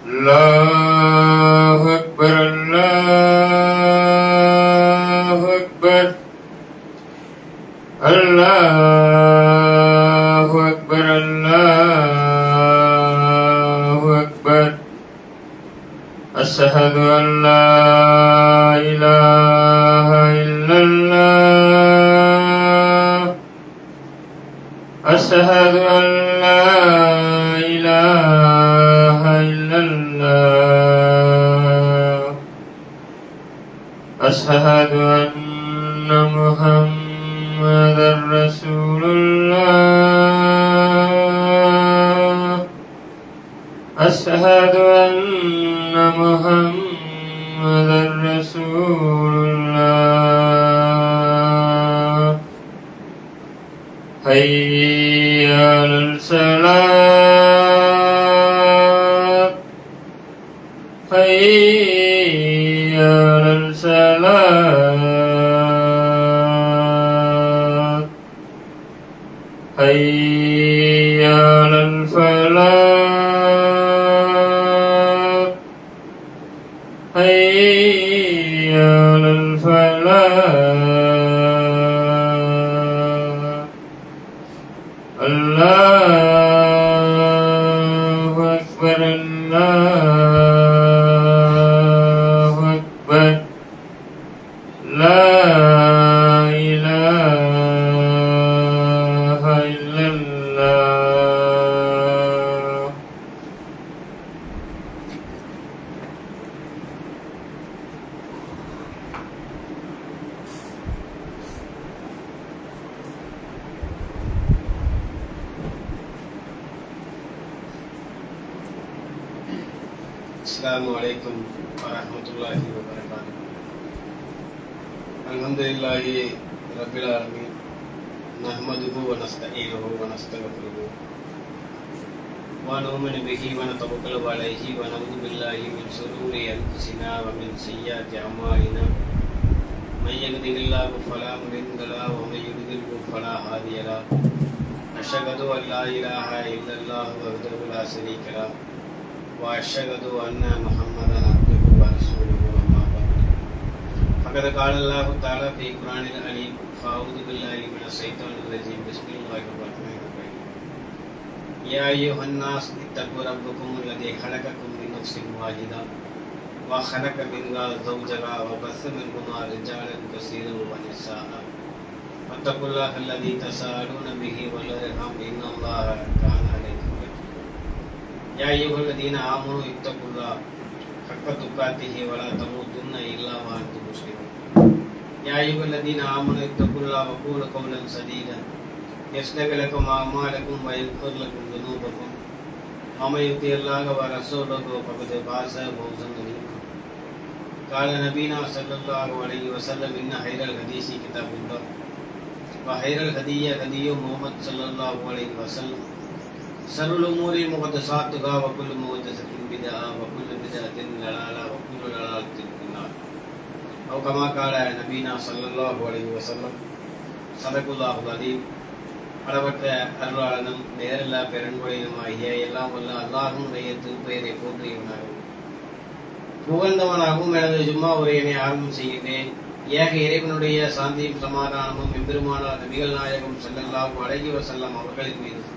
الله أكبر الله أكبر الله أكبر الله أكبر أشهد أن لا إله إلا الله أشهد أن لا إله إلا الله أشهد أن محمدا رسول الله أشهد أن محمدا رسول الله حي على الصلاة حي على الصلاة حي على الفلاح حي على الفلاح الله أكبر الله أكبر لا إله إلا الله. السلام عليكم ورحمة الله وبركاته. الحمد لله رب العالمين نحمده ونستعينه ونستغفره ونؤمن به ونتوكل عليه ونعوذ بالله من شرور أنفسنا ومن سيئات أعمالنا من يهده الله فلا مضل له ومن يضلل فلا هادي له أشهد أن لا إله إلا الله وحده لا شريك له وأشهد أن محمدا عبده ورسوله أما بعد فقد قال الله تعالى في القرآن العليم فأعوذ بالله من الشيطان الرجيم بسم الله الرحمن الرحيم يا أيها الناس اتقوا ربكم الذي خلقكم من نفس واحدة وخلق منها زوجها وبث منهما رجالا كثيرا ونساء واتقوا الله الذي تساءلون به والأرحام إن الله كان عليكم يا أيها الذين آمنوا اتقوا الله حق تقاته ولا تموتن إلا وأنتم مسلمون يا أيها الذين آمنوا اتقوا الله وقولوا قولا سديدا يصلح لكم أعمالكم ويغفر لكم ذنوبكم ومن يطع الله ورسوله فقد فاز فوزا عظيما قال نبينا صلى الله عليه وسلم إن خير الحديث كتاب الله وخير الهدي هدي محمد صلى الله عليه وسلم شر الأمور محدثاتها وكل محدثة بدعة وكل بدعة ضلالة وكل ضلالة في النار أو كما قال نبينا صلى الله عليه وسلم صدق الله العظيم. அளவற்ற அருளாளனும் நேரில்லா பெருங்கொடையுமாகிய எல்லாம் வல்ல அல்லாஹ்வுடைய திருப்பெயரை போற்றியவனாகவும் புகழ்ந்தவனாகவும் எனது ஜும்மா உரையினை ஆரம்பம் செய்கின்றேன். ஏக இறைவனுடைய சாந்தியும் சமாதானமும் எம்பெருமானார் நபிகள் நாயகம் ஸல்லல்லாஹு அலைஹி வஸல்லம் அவர்களின் மீதும்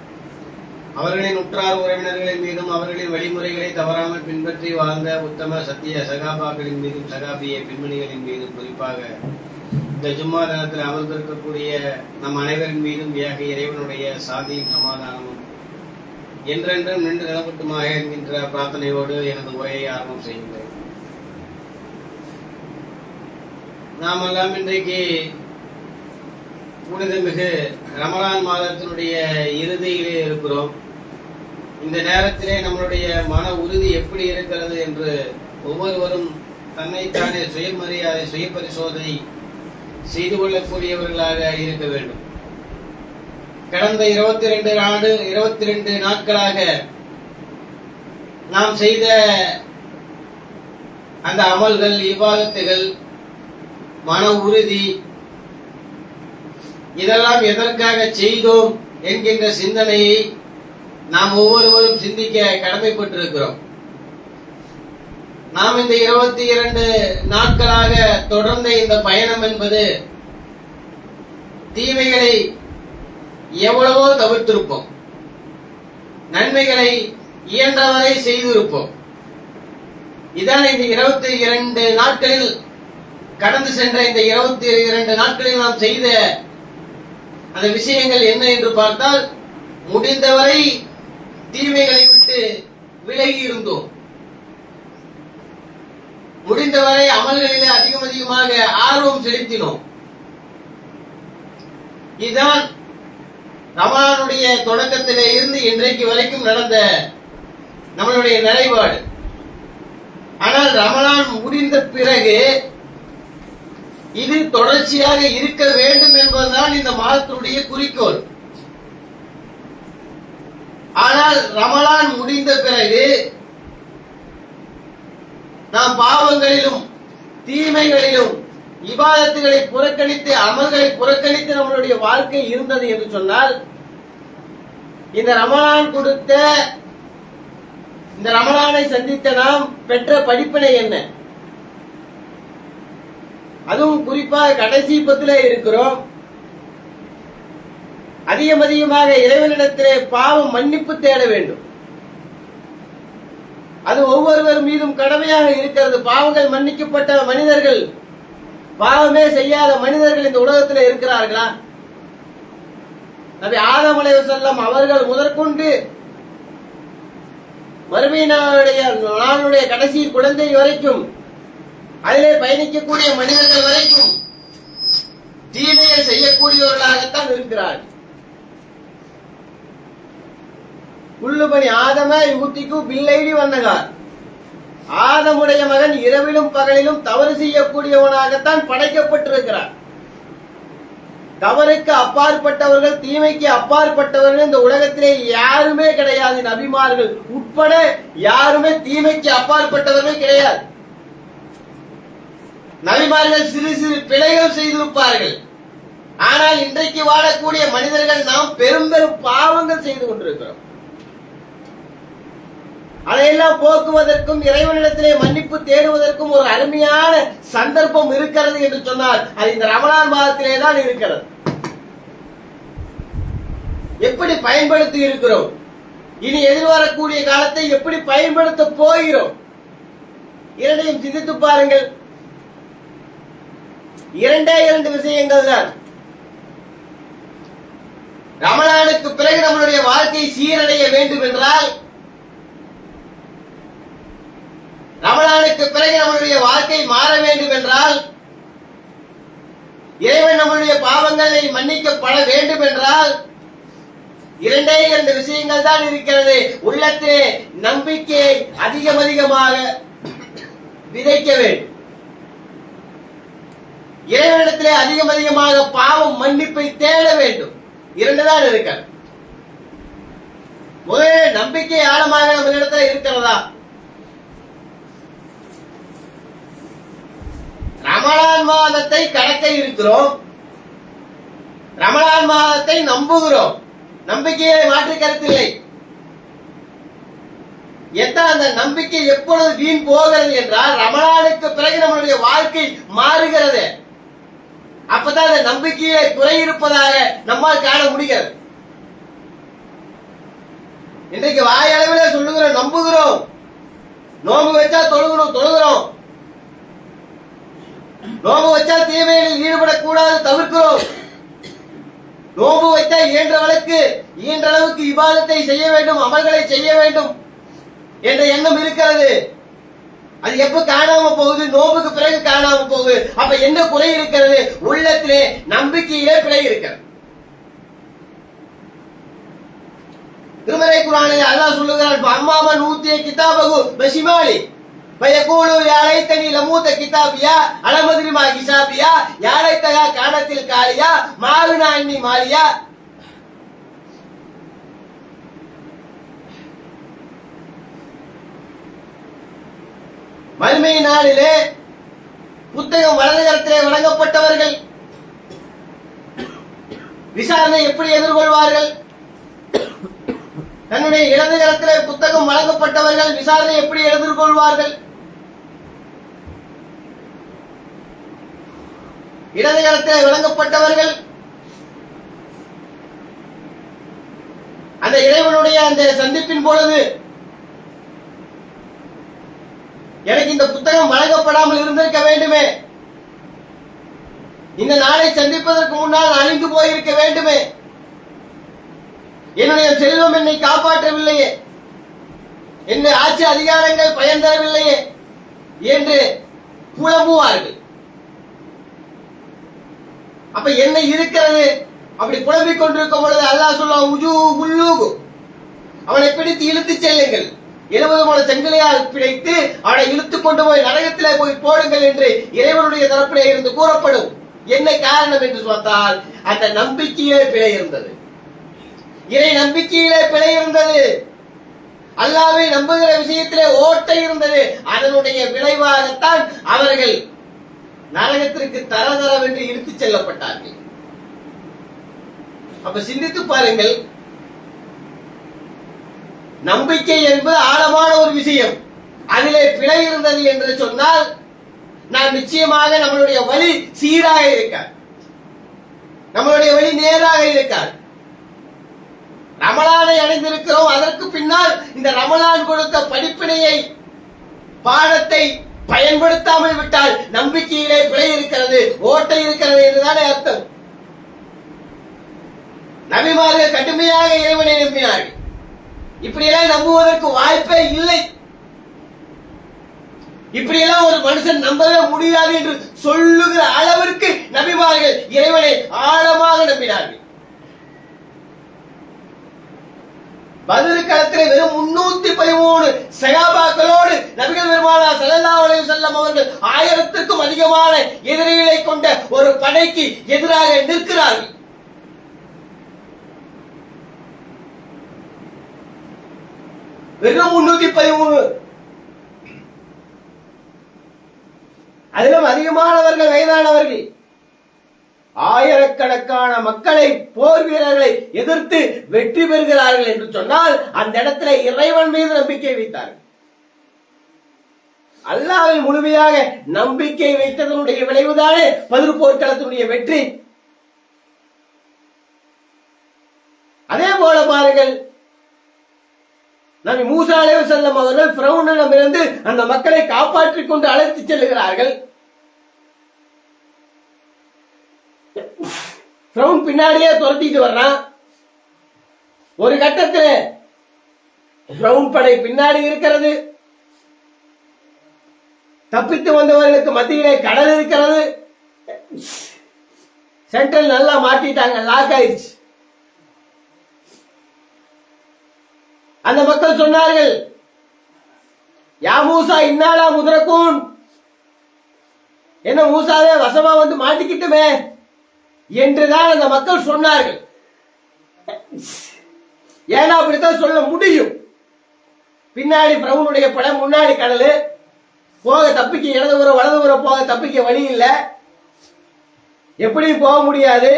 அவர்களின் உற்றார் உறவினர்களின் மீதும் அவர்களின் வழிமுறைகளை தவறாமல் பின்பற்றி வாழ்ந்த உத்தம சத்திய சகாபாக்களின் மீதும் சகாபிய பெண்மணிகளின் மீதும் குறிப்பாக இந்த ஜும்மா தினத்தில் அமர்ந்திருக்கக்கூடிய நம் அனைவரின் மீதும் ஏக இறைவனுடைய சாந்தியும் சமாதானமும் என்றென்றும் நின்று நிலப்பட்டுமாக என்கின்ற பிரார்த்தனையோடு எனது உரையை ஆரம்பம் செய்கின்றேன். நாமெல்லாம் இன்றைக்கு புனிதமிகு ரமலான் மாதத்தினுடைய இறுதியிலே இருக்கிறோம். இந்த நேரத்திலே நம்மளுடைய மன உறுதி எப்படி இருக்கிறது என்று ஒவ்வொருவரும் தன்னைத்தானே சுயமரியாதை சுய பரிசோதனை செய்து கொள்ளக்கூடியவர்களாக இருக்க வேண்டும். கடந்த 22 நாட்களாக நாம் செய்த அந்த அமல்கள் இபாதத்துகள் மன உறுதி இதெல்லாம் எதற்காக செய்தோம் என்கின்ற சிந்தனையை நாம் ஒவ்வொருவரும் சிந்திக்க கடமைப்பட்டிருக்கிறோம். நாம் இந்த 22 நாட்களாக தொடர்ந்த இந்த பயணம் என்பது தீமைகளை எவ்வளவோ தவிர்த்திருப்போம், நன்மைகளை இயன்றவரை செய்திருப்போம். இதான் இந்த 22 நாட்களில், கடந்து சென்ற இந்த 22 நாட்களில் நாம் செய்த அந்த விஷயங்கள் என்ன என்று பார்த்தால், முடிந்தவரை தீமைகளை விட்டு விலகி இருந்தோம். முடிந்தவரை அமல்களிலே அதிகமாக ஆர்வம் செலுத்தினோம். இதுதான் ரமலானுடைய தொடக்கத்திலே இருந்து இன்றைக்கு வரைக்கும் நடந்த நம்மளுடைய நிலைப்பாடு. ஆனால் ரமலான் முடிந்த பிறகு இது தொடர்ச்சியாக இருக்க வேண்டும் என்பதுதான் இந்த மாதத்தினுடைய குறிக்கோள். ஆனால் ரமலான் முடிந்த பிறகு நாம் பாவங்களிலும் தீமைகளிலும் இபாதத்துகளை புறக்கணித்து, அமல்களை புறக்கணித்து நம்மளுடைய வாழ்க்கை இருந்தது என்று சொன்னால், இந்த ரமலான் கொடுத்த, இந்த ரமலானை சந்தித்த நாம் பெற்ற படிப்பினை என்ன? அதுவும் குறிப்பாக கடைசி பத்திலே இருக்கிறோம். அதிகமாக இறைவனிடத்திலே பாவம் மன்னிப்பு தேட வேண்டும். அது ஒவ்வொருவர் மீதும் கடமையாக இருக்கிறது. பாவங்கள் மன்னிக்கப்பட்ட மனிதர்கள், பாவமே செய்யாத மனிதர்கள் இந்த உலகத்தில் இருக்கிறார்களா? நபி ஆதம் அலைஹிஸ்ஸலாம் அவர்கள் முதற்கொண்டு மறுமை நாளுடைய கடைசி குழந்தை வரைக்கும், அதிலே பயணிக்கக்கூடிய மனிதர்கள் வரைக்கும் தீமையை செய்யக்கூடியவர்களாகத்தான் இருக்கிறார்கள். குல்லுபனி ஆதம யுகுத்திக்கு பில்லைலி வந்தகார். ஆதமுடைய மகன் இரவிலும் பகலிலும் தவறு செய்யக்கூடியவனாகத்தான் படைக்கப்பட்டிருக்கிறார். தவறுக்கு அப்பாற்பட்டவர்கள், தீமைக்கு அப்பாற்பட்டவர்கள் இந்த உலகத்திலே யாருமே கிடையாது. நபிமார்கள் உட்பட யாருமே தீமைக்கு அப்பாற்பட்டவர்கள் கிடையாது. நபிமார்கள் சிறு சிறு பிழைகள் செய்திருப்பார்கள். ஆனால் இன்றைக்கு வாழக்கூடிய மனிதர்கள் நாம் பெரும் பாவங்கள் செய்து கொண்டிருக்கிறோம். அதையெல்லாம் போக்குவதற்கும் இறைவனிடத்திலே மன்னிப்பு தேடுவதற்கும் ஒரு அருமையான சந்தர்ப்பம் இருக்கிறது என்று சொன்னால் அது இந்த ரமலான் மாதத்திலே தான் இருக்கிறது. எப்படி பயன்படுத்தி இருக்கிறோம், இனி எதிர்வரக்கூடிய காலத்தை எப்படி பயன்படுத்த போகிறோம், இரண்டையும் சிந்தித்து பாருங்கள். 2 விஷயங்கள் தான். ரமலானுக்கு பிறகு நம்மளுடைய வாழ்க்கை சீரடைய வேண்டும் என்றால், ரமலானுக்கு பிறகு நம்மளுடைய வாழ்க்கை மாற வேண்டும் என்றால், இறைவன் நம்மளுடைய பாவங்களை மன்னிக்கப்பட வேண்டும் என்றால் 2 விஷயங்கள் தான் இருக்கிறது. உள்ளத்திலே நம்பிக்கையை அதிகமாக விதைக்க வேண்டும். இறைவனிடத்திலே அதிகமாக பாவம் மன்னிப்பை தேட வேண்டும். 2 தான் இருக்கிறது. முதலே நம்பிக்கை ஆழமாக நம்ம இடத்துல இருக்கிறதா? ரமலான் மாதத்தை கடக்க இருக்கிறோம், ரமலான் மாதத்தை நம்புகிறோம், நம்பிக்கையை மாற்று கருத்தில்லை. அந்த நம்பிக்கை எப்பொழுது வீண் போகிறது என்றால், ரமலானுக்கு பிறகு நம்மளுடைய வாழ்க்கை மாறுகிறது. அப்பதான் அந்த நம்பிக்கையை குறையிருப்பதாக நம்மால் காண முடிகிறது. இன்றைக்கு வாயளவிலே சொல்லுகிறோம், நம்புகிறோம், நோம்பு வச்சா தொழுகிறோம், நோம்பு வச்சா தீமைகளில் ஈடுபடக்கூடாது, தவிர்க்கிறோம். நோம்பு வைத்தா இயன்ற அளவுக்கு இபாதத்தை செய்ய வேண்டும், அமல்களை செய்ய வேண்டும் என்ற எண்ணம் இருக்கிறது. அது எப்ப காணாம போகுது? நோம்புக்கு பிறகு காணாம போகுது. அப்ப என்ன குறை இருக்கிறது? உள்ளத்திலே நம்பிக்கையிலே பிழை இருக்கிறது. திருமறை குர்ஆனில் அல்லாஹ் சொல்லுகிறான், அம்மாமன் ஊத்திய கிதாபகு பஷிமாலி பயகூலு யாலைத்தனி லமூத கிதாபியா அலமதிரிமா கிசாபியா யாலைத்தகா காணத்தில் காலியா மாலுனா அன்னி மாலியா. மறுமை நாளிலே புத்தகம் வலது கரத்திலே வழங்கப்பட்டவர்கள் விசாரணை எப்படி எதிர்கொள்வார்கள்? தன்னுடைய இடது கரத்திலே புத்தகம் வழங்கப்பட்டவர்கள் விசாரணை எப்படி எதிர்கொள்வார்கள்? இடது கரத்தில் வழங்கப்பட்டவர்கள் அந்த இறைவனுடைய அந்த சந்திப்பின் பொழுது எனக்கு இந்த புத்தகம் வழங்கப்படாமல் இருந்திருக்க வேண்டுமே, இந்த நாளை சந்திப்பதற்கு முன்னால் அழிந்து போயிருக்க வேண்டுமே, என்னுடைய செல்வம் என்னை காப்பாற்றவில்லையே, என் ஆட்சி அதிகாரங்கள் பயன் தரவில்லையே என்று புலம்புவார்கள். அப்ப என்ன இருக்கிறது? அப்படி புலம்பிக் கொண்டிருக்கும் பொழுது அல்லாஹ் சொல்லுவான், அவனை பிடித்து இழுத்துச் செல்லுங்கள், 70 முழ செங்கலையால் பிடித்து அவனை இழுத்துக் கொண்டு போய் நரகத்திலே போய் போடுங்கள் என்று இறைவனுடைய தரப்பிலே இருந்து கூறப்படும். என்ன காரணம் என்று சொன்னால், அந்த நம்பிக்கையிலே பிழை இருந்தது, இறை நம்பிக்கையிலே பிழை இருந்தது, அல்லாஹ்வை நம்புகிற விஷயத்திலே ஓட்டை இருந்தது. அதனுடைய விளைவாகத்தான் அவர்கள் நரகத்திற்கு தரதரவென்று இழுத்துச் செல்லப்பட்டார்கள். அப்ப சிந்தித்து பாருங்கள், நம்பிக்கை என்பது ஆழமான ஒரு விஷயம். அதிலே பிழை இருந்தது என்று சொன்னால் நாம் நிச்சயமாக நம்மளுடைய வழி சீராக இருக்காது, நம்மளுடைய வழி நேராக இருக்காது. ரமலானை அடைந்திருக்கிறோம், அதற்கு பின்னால் இந்த ரமலான் கொடுத்த படிப்பினையை பாடத்தை பயன்படுத்தாமல் விட்டால் நம்பிக்கையிலே பிழை இருக்கிறது, ஓட்டை இருக்கிறது என்றுதானே அர்த்தம். நபிமார்கள் கடுமையாக இறைவனை நம்பினார்கள், இப்படியெல்லாம் நம்புவதற்கு வாய்ப்பே இல்லை, இப்படியெல்லாம் ஒரு மனுஷன் நம்பவே முடியாது என்று சொல்லுகிற அளவிற்கு நபிமார்கள் இறைவனை ஆழமாக நம்பினார்கள். பத்ர் களத்திலே வெறும் 313 சஹாபாக்களோடு நபிகள் பெருமானார் ஸல்லல்லாஹு அலைஹி வஸல்லம் அவர்கள் 1000க்கும் அதிகமான எதிரிகளை கொண்ட ஒரு படைக்கு எதிராக நிற்கிறார்கள். வெறும் 313, அதிலும் அதிகமானவர்கள் வயதானவர்கள், ஆயிரக்கணக்கான மக்களை, போர் வீரர்களை எதிர்த்து வெற்றி பெறுகிறார்கள் என்று சொன்னால் அந்த இடத்துல இறைவன் மீது நம்பிக்கை வைத்தார்கள். அல்லாஹ்வை முழுமையாக நம்பிக்கை வைத்ததனுடைய விளைவுதானே பத்ர் போர்க்களத்தினுடைய வெற்றி. அதே போல பாருங்கள், நபி மூசா அலைஹிஸ்ஸலாம் அவர்கள் ஃபிரௌனிடமிருந்து அந்த மக்களை காப்பாற்றிக் கொண்டு அழைத்து செல்லுகிறார்கள். ஃபிரௌன் பின்னாடியே துரத்திட்டு வர்றான். ஒரு கட்டத்தில் ஃபிரௌன் படை பின்னாடி இருக்கிறது, தப்பித்து வந்தவர்களுக்கு மத்தியிலே கடல் இருக்கிறது. சென்ட்ரல் நல்லா மாட்டிட்டாங்க, லாக் ஆயிடுச்சு. அந்த மக்கள் சொன்னார்கள், யா மூசா இன்னாலா முதரக்கூன், என்ன மூசாவே வசமா வந்து மாட்டிக்கிட்டுமே என்றுதான் அந்த மக்கள் சொன்னார்கள். ஏன்னா அப்படித்தான் சொல்ல முடியும். பின்னாடி பிரபுனுடைய படம், முன்னாடி கடல், போக தப்பிக்க இடதுபுறம் வலதுபுறம் போக தப்பிக்க வழி இல்லை, எப்படியும் போக முடியாது.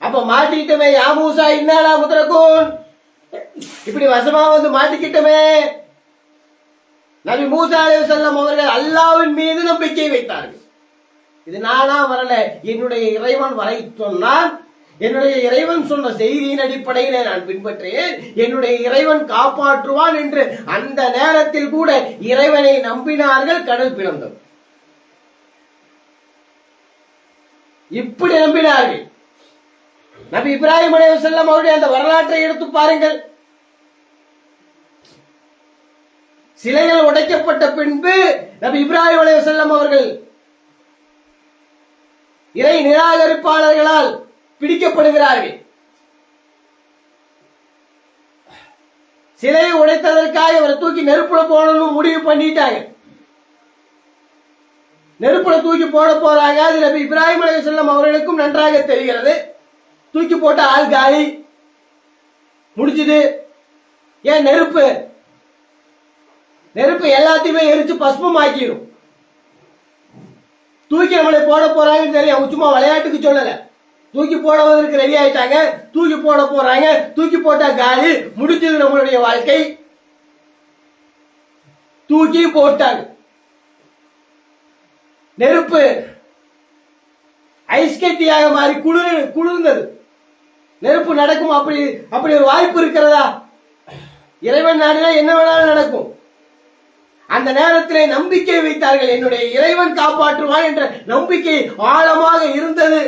அப்ப மாட்டிக்கிட்டமே, யா மூசா இன்னாலா முதரக்கூன், இப்படி வசமா வந்து மாட்டிக்கிட்டமே. நபி மூசா அலைஹிஸ்ஸலாம் அவர்கள் அல்லாஹ்வின் மீது நம்பிக்கை வைத்தார்கள். இது நானா வரல, என்னுடைய இறைவன் வரை சொன்னான், என்னுடைய இறைவன் சொன்ன செய்தியின் அடிப்படையிலே நான் பின்பற்றேன், என்னுடைய இறைவன் காப்பாற்றுவான் என்று அந்த நேரத்தில் கூட இறைவனை நம்பினார்கள். கடல் பிளந்தது. இப்படி நம்பினார்கள். நபி இப்ராஹிம் அலைஹிஸ்ஸலாம் அவருடைய அந்த வரலாற்றை எடுத்து பாருங்கள். சிலைகள் உடைக்கப்பட்ட பின்பு நபி இப்ராஹிம் அலைஹிஸ்ஸலாம் அவர்கள் இறை நிராகரிப்பாளர்களால் பிடிக்கப்படுகிறார்கள். சிலையை உடைத்ததற்காக அவரை தூக்கி நெருப்புல போடணும் முடிவு பண்ணிட்டாங்க. நெருப்புல தூக்கி போட போறாங்க. அது நபி இப்ராஹிம் அலைஹிஸ்ஸலாம் அவர்களுக்கும் நன்றாக தெரிகிறது. தூக்கி போட்ட ஆள் காலி, முடிஞ்சது. ஏன் நெருப்பு எல்லாத்தையுமே எரிச்சு பஸ்பம் ஆக்கிடும். தூக்கி நம்மளை போட போறாங்கன்னு தெரியும், அவங்க சும்மா விளையாட்டுக்கு சொல்லல, தூக்கி போடுவதற்கு ரெடி ஆயிட்டாங்க. தூக்கி போட போறாங்க, தூக்கி போட்டா காலி, முடிஞ்சது நம்மளுடைய வாழ்க்கை. தூக்கி போட்டாங்க. நெருப்பு ஐஸ் கட்டியாக மாறி குளிர்ந்தது. நெருப்பு நடக்கும், அப்படி ஒரு வாய்ப்பு இருக்கிறதா? இறைவன் நாடினா என்ன வேணாலும் நடக்கும். அந்த நேரத்திலே நம்பிக்கை வைத்தார்கள். என்னுடைய இறைவன் காப்பாற்றுவான் என்ற நம்பிக்கை ஆழமாக இருந்தது.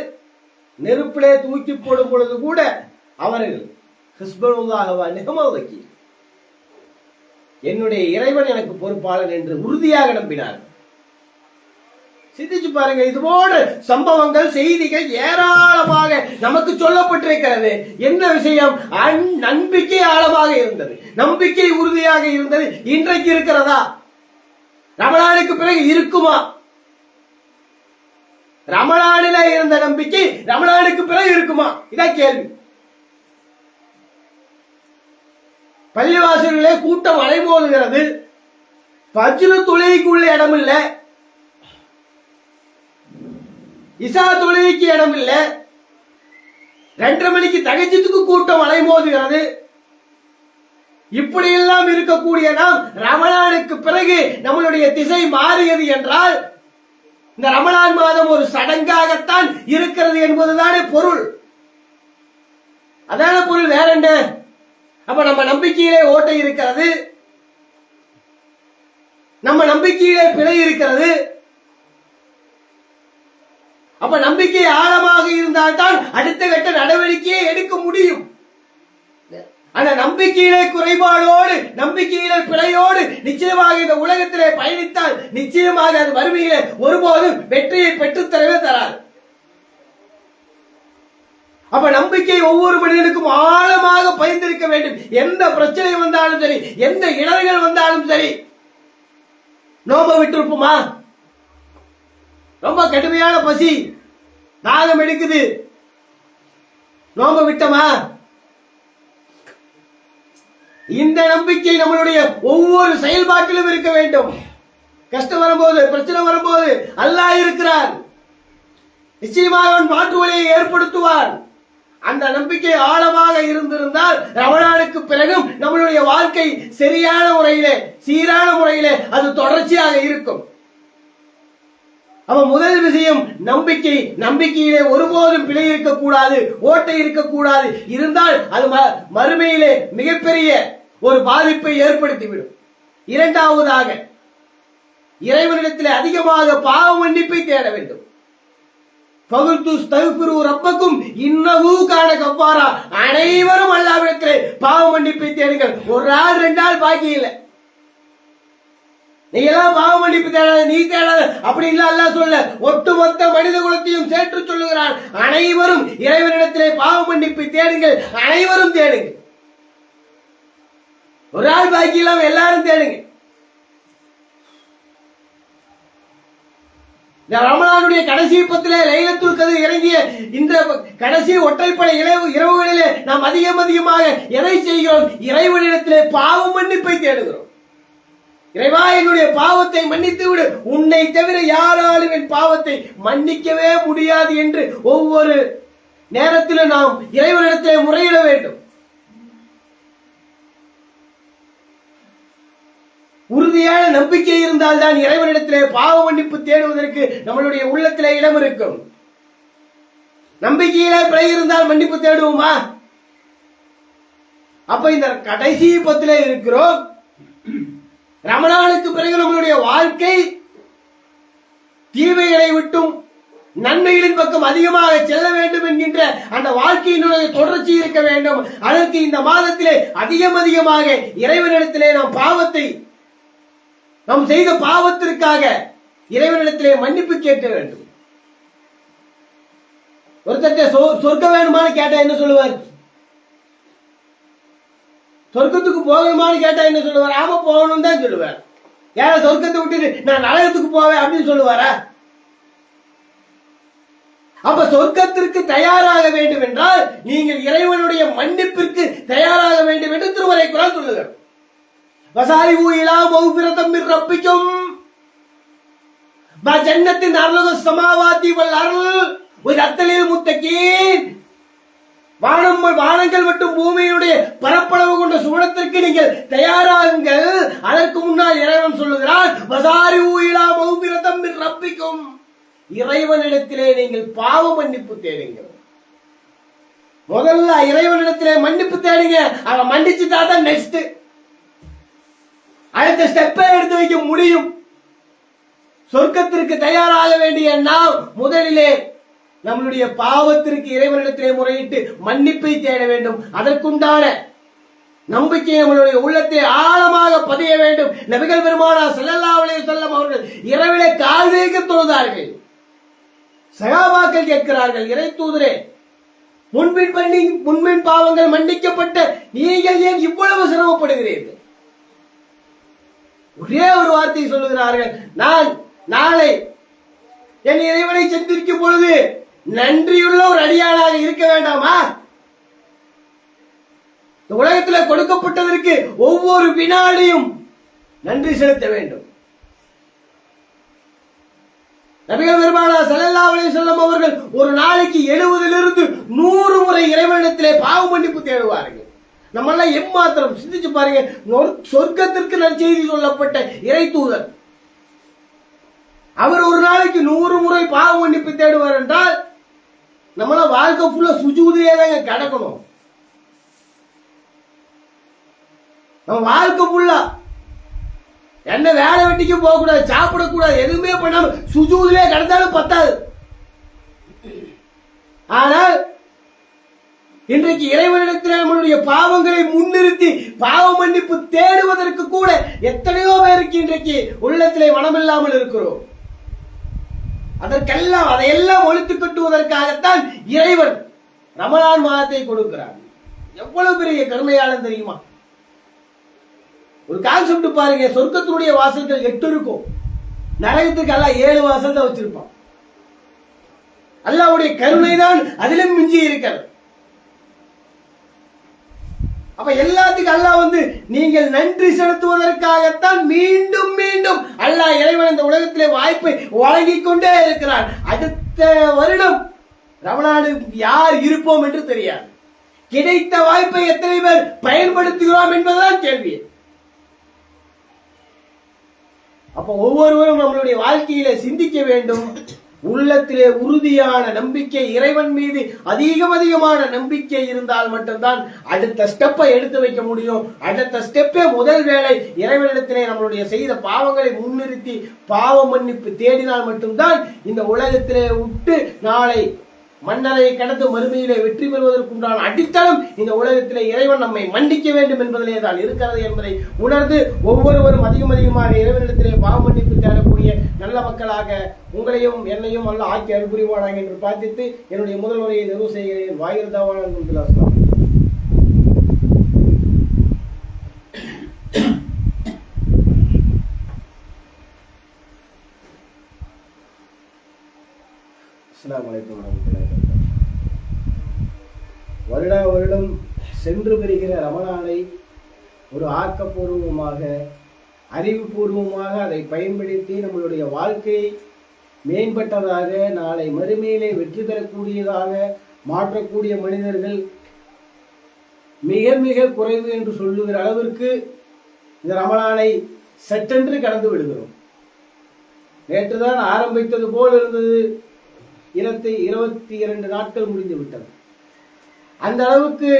நெருப்பிலே தூக்கி போடும் பொழுது கூட அவர்கள் ஹிஸ்புல்லாஹ் நிகமல் வக்கீல், என்னுடைய இறைவன் எனக்கு பொறுப்பாளன் என்று உறுதியாக நம்பினார். சிந்திச்சு பாருங்க, இது போன்ற சம்பவங்கள், செய்திகள் ஏராளமாக நமக்கு சொல்லப்பட்டிருக்கிறது. என்ன விஷயம்? நம்பிக்கை ஆழமாக இருந்தது, நம்பிக்கை உறுதியாக இருந்தது. இன்றைக்கு இருக்கிறதா? ரமலானுக்கு பிறகு இருக்குமா? ரமலானில இருந்த நம்பிக்கை ரமலானுக்கு பிறகு இருக்குமா? இதான் கேள்வி. பள்ளிவாசல்களே கூட்டம் அலைமோதுகிறது. ஃபஜ்ர் தொழுகைக்குள்ள இடம் இல்ல, இசா தொழுகைக்கு இடம் இல்ல, 2:30 மணிக்கு தகஜத்துக்கு கூட்டம் அலைமோதுகிறது. இப்படி எல்லாம் இருக்கக்கூடிய நாம் ரமலானுக்கு பிறகு நம்மளுடைய திசை மாறியது என்றால் இந்த ரமலான் மாதம் ஒரு சடங்காகத்தான் இருக்கிறது என்பதுதானே பொருள். அதான பொருள், வேற என்ன? அப்ப நம்ம நம்பிக்கையிலே ஓட்டை இருக்கிறது, நம்ம நம்பிக்கையிலே பிழை இருக்கிறது. அப்ப நம்பிக்கை ஆழமாக இருந்தால்தான் அடுத்த கட்ட நடவடிக்கையை எடுக்க முடியும். ஆனா நம்பிக்கையிலே குறைபாடோடு, நம்பிக்கையிலே பிழையோடு நிச்சயமாக இந்த உலகத்திலே பயணித்தால் நிச்சயமாக அது வறுமையிலே ஒருபோதும் வெற்றியை பெற்றுத்தரவே தராது. அப்ப நம்பிக்கை ஒவ்வொரு மனிதனுக்கும் ஆழமாக பயந்திருக்க வேண்டும். எந்த பிரச்சனை வந்தாலும் சரி, எந்த இடர்கள் வந்தாலும் சரி. நோம்ப விட்டுருப்போமா? ரொம்ப கடுமையான பசி, தாகம் எடுக்குது, நோம்ப விட்டமா? இந்த நம்பிக்கை நம்மளுடைய ஒவ்வொரு செயல்பாட்டிலும் இருக்க வேண்டும். கஷ்டம் வரும்போது, பிரச்சனை வரும்போது அல்லாஹ் இருக்கிறார், நிச்சயமாக அவன் மாற்று வழியை ஏற்படுத்துவார். அந்த நம்பிக்கை ஆழமாக இருந்திருந்தால் ரமலானுக்கு பிறகும் நம்மளுடைய வாழ்க்கை சரியான முறையிலே, சீரான முறையிலே அது தொடர்ச்சியாக இருக்கும். அவன் முதல் விஷயம் நம்பிக்கை. நம்பிக்கையிலே ஒருபோதும் பிழை இருக்கக்கூடாது, ஓட்டை இருக்கக்கூடாது. இருந்தால் அது மறுமையிலே மிகப்பெரிய ஒரு பாதிப்பை ஏற்படுத்திவிடும். இரண்டாவதாக, இறைவனிடத்திலே அதிகமாக பாவ மன்னிப்பை தேட வேண்டும். அனைவரும் அல்லாஹ்விடத்திலே பாவ மன்னிப்பை தேடுங்கள். ஒரு ஆள் 2 ஆள் பாக்கி இல்லை. நீ எல்லாம் பாவ மன்னிப்பு தேடாத, நீ தேடாத அப்படி இல்ல. அல்லாஹ் சொல்ல, ஒட்டுமொத்த மனித குலத்தையும் சேர்த்து சொல்லுகிறான். அனைவரும் இறைவனிடத்திலே பாவ மன்னிப்பை தேடுங்கள், அனைவரும் தேடுங்க. ஒரு ஆள் பாக்கி இல்லாம எல்லாரும் தேடுங்க. இந்த ரமலானுடைய கடைசி பத்திலே லைலத்துல் கத்ர் இறங்கிய இந்த கடைசி ஒற்றைப்படை இரவுகளிலே நாம் அதிகமாக எதை செய்கிறோம்? இறைவனிடத்திலே பாவ மன்னிப்பை தேடுகிறோம். இறைவா, என்னுடைய பாவத்தை மன்னித்து விடு, உன்னை தவிர யாராலும் என் பாவத்தை மன்னிக்கவே முடியாது என்று ஒவ்வொரு நேரத்திலும் நாம் இறைவனிடத்திலே முறையிட வேண்டும். உறுதியான நம்பிக்கை இருந்தால் தான் இறைவனிடத்திலே பாவ மன்னிப்பு தேடுவதற்கு நம்மளுடைய உள்ளத்திலே இடம் இருக்கும். நம்பிக்கையிலே பிழை இருந்தால் மன்னிப்பு தேடுவோமா? அப்ப இந்த கடைசி பத்திலே இருக்கிறோம். ரமலானுக்கு பிறகு நம்மளுடைய வாழ்க்கை தீமைகளை விட்டும் நன்மைகளின் பக்கம் அதிகமாக செல்ல வேண்டும் என்கின்ற அந்த வாழ்க்கையினுடைய தொடர்ச்சி இருக்க வேண்டும். அதற்கு இந்த மாதத்திலே அதிகமாக இறைவனிடத்திலே நாம் செய்த பாவத்திற்காக இறைவனிடத்திலே மன்னிப்பு கேட்க வேண்டும். ஒருத்தர் சொர்க்கம் வேணுமான்னு கேட்டா என்ன சொல்லுவார்? சொர்க்கத்துக்கு போகணுமான்னு கேட்டா என்ன சொல்லுவார்? ஆமா, போகணும் தான் சொல்லுவார். யார சொர்க்கத்தை விட்டு நான் நரகத்துக்கு போவேன் அப்படின்னு சொல்லுவாரா? அப்ப சொர்க்கத்திற்கு தயாராக வேண்டும் என்றால் நீங்கள் இறைவனுடைய மன்னிப்பிற்கு தயாராக வேண்டும் என்று திருமறை குர்ஆன் சொல்லுகிறது. வசாரிஉ இலா மக்ஃபிரத்தம் மிர் ரப்பிக்கும் ப ஜன்னத்தின் அர்லு ஸமாவாதி வல் அர்ல் வதத்தலில் முத்தகீன். வானங்கள் மற்றும் பூமியுடைய பரப்பளவு கொண்ட சுவனத்திற்கு நீங்கள் தயாராகுங்கள். அதற்கு முன்னால் இறைவன் சொல்லுகிறான், வசாரிஉ இலா மக்ஃபிரத்தம் மிர் ரப்பிக்கும், இறைவனிடத்திலே நீங்கள் பாவ மன்னிப்பு தேடுங்கள். முதல்ல இறைவனிடத்திலே மன்னிப்பு தேடுங்க. அவன் மன்னிச்சுட்டா தான் நெக்ஸ்ட் அடுத்த ஸ்டெப்பை எடுத்து வைக்க முடியும். சொர்க்கத்திற்கு தயாராக வேண்டிய நாம் முதலிலே நம்மளுடைய பாவத்திற்கு இறைவனிடத்திலே முறையிட்டு மன்னிப்பை தேட வேண்டும். அதற்குண்டான நம்பிக்கை நம்மளுடைய உள்ளத்தை ஆழமாக பதிய வேண்டும். நபிகள் பெருமானார் ஸல்லல்லாஹு அலைஹி வஸல்லம் அவர்கள் இரவிலே கால் வைக்க தொழுதார்கள். சஹாபாக்கள் கேட்கிறார்கள், இறை தூதரே, முன்பின் பாவங்கள் மன்னிக்கப்பட்ட நீங்கள் ஏன் இவ்வளவு சிரமப்படுகிறீர்கள்? ஒரே ஒரு வார்த்தை சொல்லுகிறார்கள், நான் நாளை என் இறைவனை சந்திக்கும் பொழுது நன்றியுள்ள ஒரு அடியாளாக இருக்க வேண்டாமா? இந்த உலகத்தில் கொடுக்கப்பட்டதற்கு ஒவ்வொரு வினாடியும் நன்றி செலுத்த வேண்டும். நபிகள் பெருமானார் ஸல்லல்லாஹு அலைஹி வஸல்லம் அவர்கள் ஒரு நாளைக்கு 70 to 100 முறை இறைவனிடத்திலே பாவ மன்னிப்பு தேடுவார்கள். நம்மெல்லாம் எம்மாத்திரம் சிந்திச்சு பாருங்க. சொர்க்கத்திற்கு நற்செய்தி சொல்லப்பட்ட இறை தூதர் அவர் ஒரு நாளைக்கு 100 முறை பாவ மன்னிப்பு தேடுவார் என்றால் நம்மள வாழ்க்கை ஃபுல்லா சுஜூதிலே தாங்க கிடக்கணும். நம்ம வாழ்க்கை ஃபுல்லா என்ன வேலை வெட்டிக்கு போக கூடாது, சாப்பிடக்கூடாது, எதுவுமே பண்ணாம சுஜூதிலே கிடந்தாலும் பத்தாது. ஆனால் இன்றைக்கு இறைவனிடத்தில் நம்மளுடைய பாவங்களை முன்னிறுத்தி பாவ மன்னிப்பு தேடுவதற்கு கூட எத்தனையோ பேருக்கு இன்றைக்கு உள்ளத்திலே மனமில்லாமல் இருக்கிறோம். அதற்கெல்லாம் அதையெல்லாம் ஒழித்து கட்டுவதற்காகத்தான் இறைவன் ரமலான் மாதத்தை கொடுக்கிறார். எவ்வளவு பெரிய கருணையாளன் தெரியுமா? ஒரு கான்செப்ட் பாருங்க, சொர்க்கத்தினுடைய வாசல்கள் 8 இருக்கும், நரகத்துக்கு எல்லாம் 7 வாசல் தான் வச்சிருப்பான். அல்லாஹ்வுடைய கருணை தான் அதிலும் மிஞ்சி இருக்கிறது. அப்ப எல்லாத்துக்கும் அல்லாஹ் நீங்கள் நன்றி செலுத்துவதற்காகத்தான் மீண்டும் மீண்டும் அல்லாஹ் இறைவன் இந்த உலகத்திலே வாய்ப்பை வழங்கிக் கொண்டே இருக்கிறான். அடுத்த வருடம் ரமலானு யார் இருப்போம் என்று தெரியாது. கிடைத்த வாய்ப்பை எத்தனை பேர் பயன்படுத்துகிறோம் என்பதுதான் கேள்வி. அப்ப ஒவ்வொருவரும் நம்மளுடைய வாழ்க்கையில சிந்திக்க வேண்டும். உள்ளத்திலே உறுதியான நம்பிக்கை, இறைவன் மீது அதிகமான நம்பிக்கை இருந்தால் மட்டும்தான் அடுத்த ஸ்டெப்பை எடுத்து வைக்க முடியும். அடுத்த ஸ்டெப்பே முதல் வேலை இறைவனிடத்திலே நம்மளுடைய செய்த பாவங்களை முன்னிறுத்தி பாவ மன்னிப்பு தேடினால் மட்டும்தான் இந்த உலகத்திலே விட்டு நாளை மன்னரை கடந்து மறுமையிலே வெற்றி பெறுவதற்குண்டான அடித்தளம் இந்த உலகத்திலே இறைவன் நம்மை மன்னிக்க வேண்டும் என்பதிலே தான் இருக்கிறது என்பதை உணர்ந்து ஒவ்வொருவரும் அதிகமாக இறைவனிடத்திலே பாவ மன்னிப்பு தேடக்கூடிய நல்ல மக்களாக உங்களையும் என்னையும் அல்ல ஆக்கி அனுபவிவானாங்க என்று பிரார்த்தித்து என்னுடைய முதல் உரையை நிறைவு செய்கிறேன். வாயிர்தாவான அஸ்ஸலாமு அலைக்கும் வரஹ்மத்துல்லாஹி வபரகாத்துஹு. வருடா வருடம் சென்று பெறுகிற ரமலானை ஒரு ஆக்கப்பூர்வமாக அறிவுபூர்வமாக அதை பயன்படுத்தி நம்மளுடைய வாழ்க்கையை மேம்பட்டதாக நாளை மறுமையிலே வெற்றி பெறக்கூடியதாக மாற்றக்கூடிய மனிதர்கள் மிக மிக குறைவு என்று சொல்லுகிற அளவிற்கு இந்த ரமலானை சட்டென்று கடந்து விடுகிறோம். நேற்றுதான் ஆரம்பித்தது போல் இருந்தது, 22 நாட்கள் முடிந்து விட்டது. அந்த அளவுக்கு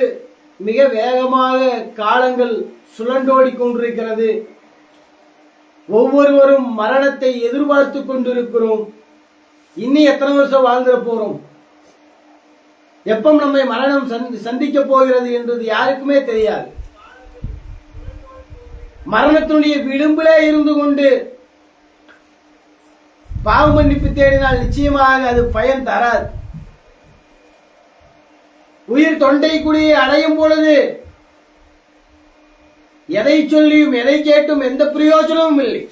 மிக வேகமாக காலங்கள் சுழண்டோடி கொண்டிருக்கிறது. ஒவ்வொருவரும் மரணத்தை எதிர்பார்த்து கொண்டிருக்கிறோம். இன்னி எத்தனை வருஷம் வாழ்ந்துட போறோம், எப்ப நம்மை மரணம் சந்திக்க போகிறது என்றது யாருக்குமே தெரியாது. மரணத்தினுடைய விளிம்பிலே இருந்து கொண்டு பாவ மன்னிப்பு தேடினால் நிச்சயமாக அது பயன் தராது. உயிர் தொண்டை குழியை அடையும் பொழுது எதை சொல்லியும் எதை கேட்டும் எந்த பிரயோஜனமும் இல்லை.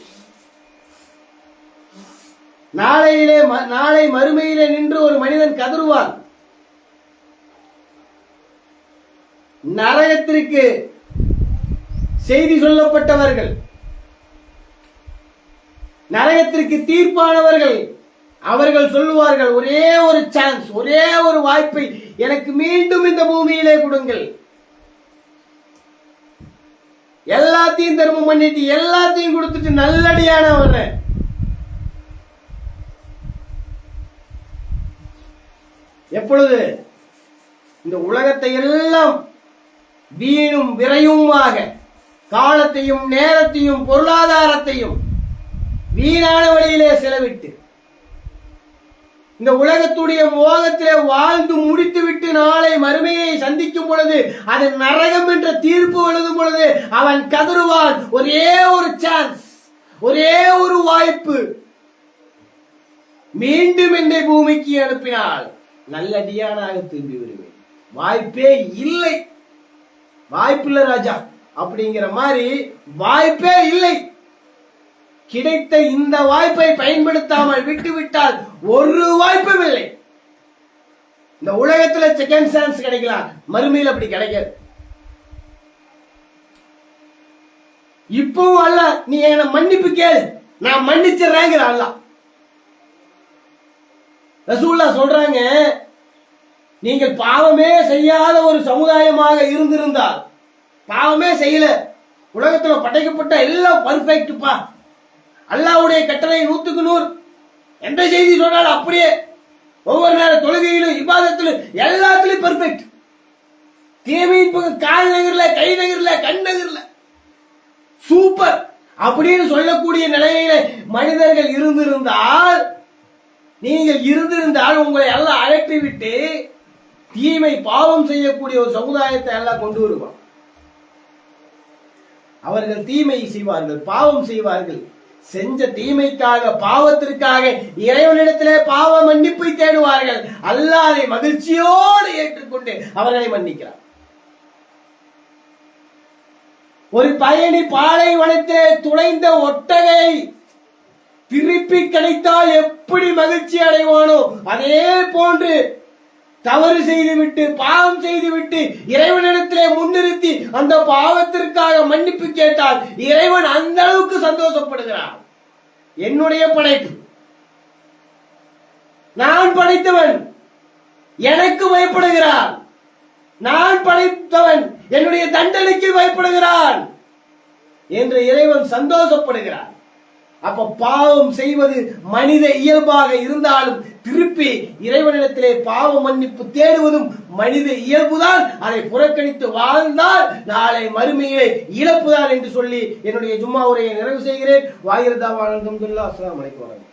நாளை மறுமையிலே நின்று ஒரு மனிதன் கதறுவான். நரகத்திற்கு செய்தி சொல்லப்பட்டவர்கள், நரகத்திற்கு தீர்ப்பானவர்கள், அவர்கள் சொல்லுவார்கள், ஒரே ஒரு சான்ஸ், ஒரே ஒரு வாய்ப்பை எனக்கு மீண்டும் இந்த பூமியிலே கொடுங்கள். எல்லாத்தையும் தர்மம் பண்ணிட்டு எல்லாத்தையும் கொடுத்துட்டு நல்லடியானவன் எப்பொழுது இந்த உலகத்தை எல்லாம் வீணும் விரையுமாக காலத்தையும் நேரத்தையும் பொருளாதாரத்தையும் வீணான வழியிலே செலவிட்டு இந்த உலகத்துடைய மோகத்திலே வாழ்ந்து முடித்துவிட்டு நாளை மறுமையை சந்திக்கும் பொழுது அது நரகம் என்ற தீர்ப்பு எழுதும் பொழுது அவன் கதறுவான், ஒரே ஒரு சான்ஸ், ஒரே ஒரு வாய்ப்பு, மீண்டும் என்னை பூமிக்கு அனுப்பினால் நல்லடியானாக திரும்பி வருவேன். வாய்ப்பே இல்லை, வாய்ப்பில்லை ராஜா அப்படிங்கிற மாதிரி வாய்ப்பே இல்லை. கிடைத்த இந்த வாய்ப்பை பயன்படுத்தாமல் விட்டுவிட்டால் ஒரு வாய்ப்பும் இல்லை. இந்த உலகத்துல செகண்ட் சான்ஸ் கிடைக்கலாம், மறுமையில் அப்படி கிடைக்காது. இப்பவும் அல்ல, நீ என்ன மன்னிப்பு கேளு, நான் மன்னிச்சிடுறேங்கிற அல்ல. ரசூலுல்லாஹ் சொல்றாங்க, நீங்கள் பாவமே செய்யாத ஒரு சமுதாயமாக இருந்திருந்தால், பாவமே செய்யல, உலகத்துல படைக்கப்பட்ட எல்லாம் பர்ஃபெக்ட்பா, அல்லாஹ்வுடைய கட்டளை 100க்கு 100, எந்த செய்தி சொன்னாலும் அப்படியே, ஒவ்வொரு நேர தொழுகையிலும் இபாதத்திலும் எல்லாத்திலும் பர்ஃபெக்ட், தீமையின் பக்கம் கால் நகர்ல, கை நகர்ல, கண் நகர்ல, சூப்பர் அப்படின்னு சொல்லக்கூடிய நிலையில மனிதர்கள் இருந்திருந்தால், நீங்கள் இருந்திருந்தால் உங்களை எல்லாம் அகற்றி விட்டு தீமை பாவம் செய்யக்கூடிய ஒரு சமுதாயத்தை எல்லாம் கொண்டு வருவான். அவர்கள் தீமை செய்வார்கள், பாவம் செய்வார்கள், செஞ்ச தீமைக்காக பாவத்திற்காக இறைவனிடத்திலே பாவ மன்னிப்பை தேடுவார்கள். அல்லாஹ் அதை மகிழ்ச்சியோடு ஏற்றுக்கொண்டு அவர்களை மன்னிக்கிறார். ஒரு பயணி பாலைவனத்திலே துளைந்த ஒட்டகை திருப்பி கிடைத்தால் எப்படி மகிழ்ச்சி அடைவானோ அதே போன்று தவறு செய்துவிட்டு பாவம் செய்துவிட்டு இறைவனிடத்திலே முன்னிறுத்தி அந்த பாவத்திற்காக மன்னிப்பு கேட்டால் இறைவன் அந்த அளவுக்கு சந்தோஷப்படுகிறார். என்னுடைய படைப்பு, நான் படைத்தவன், எனக்கு பயப்படுகிறான், நான் படைத்தவன் என்னுடைய தண்டனைக்கு பயப்படுகிறான் என்று இறைவன் சந்தோஷப்படுகிறார். அப்ப பாவம் செய்வது மனித இயல்பாக இருந்தாலும் திருப்பி இறைவனிடத்திலே பாவ மன்னிப்பு தேடுவதும் மனித இயல்புதான். அதை புறக்கணித்து வாழ்ந்தால் நாளை மறுமையிலே இழப்புதான் என்று சொல்லி என்னுடைய ஜும்மா உரையை நிறைவு செய்கிறேன். வாயிரதாவானந்தம். அஸ்ஸலாமு அலைக்கும்.